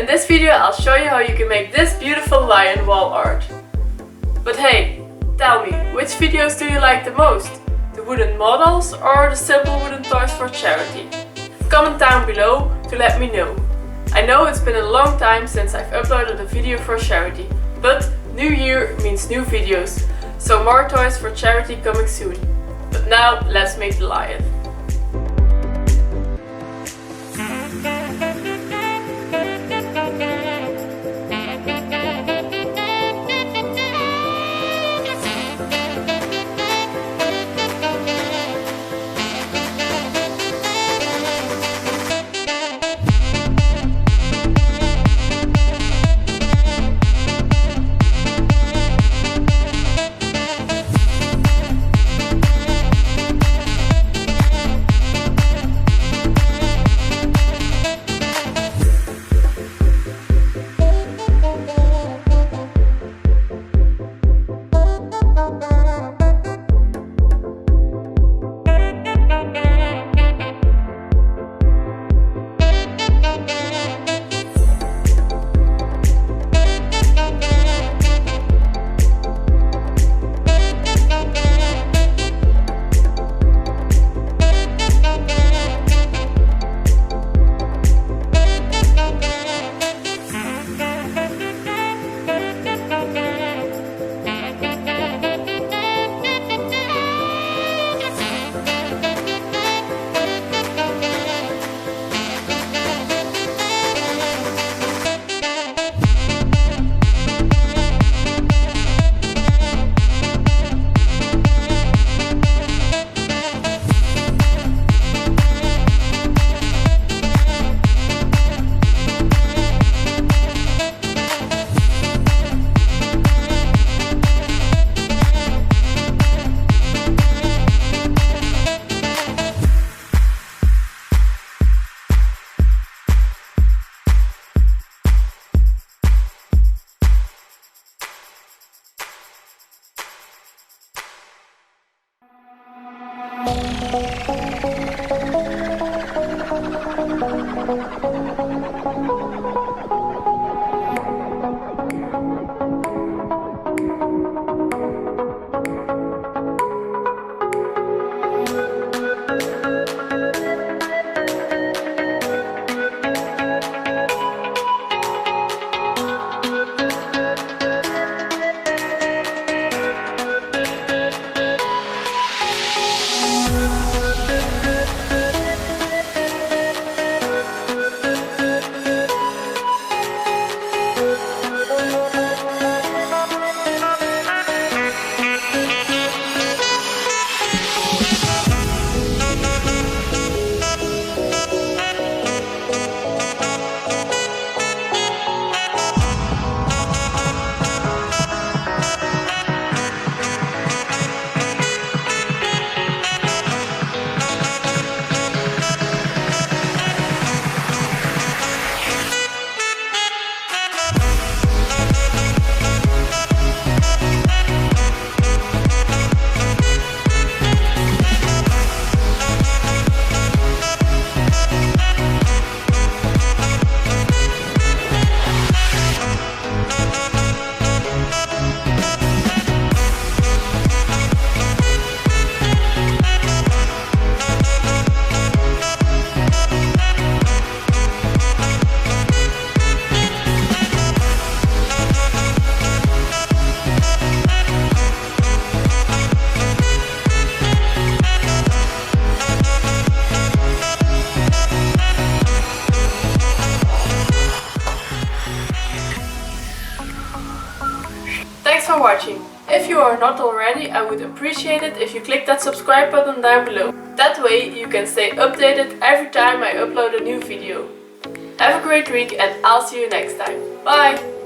this video I'll show you how you can make this beautiful lion wall art. But hey, tell me, which videos do you like the most? The wooden models or the simple wooden toys for charity? Comment down below to let me know. I know it's been a long time since I've uploaded a video for charity, but new year means new videos, so more toys for charity coming soon. But now let's make the lion. Thanks for watching. If you are not already, I would appreciate it if you click that subscribe button down below. That way you can stay updated every time I upload a new video. Have a great week and I'll see you next time. Bye!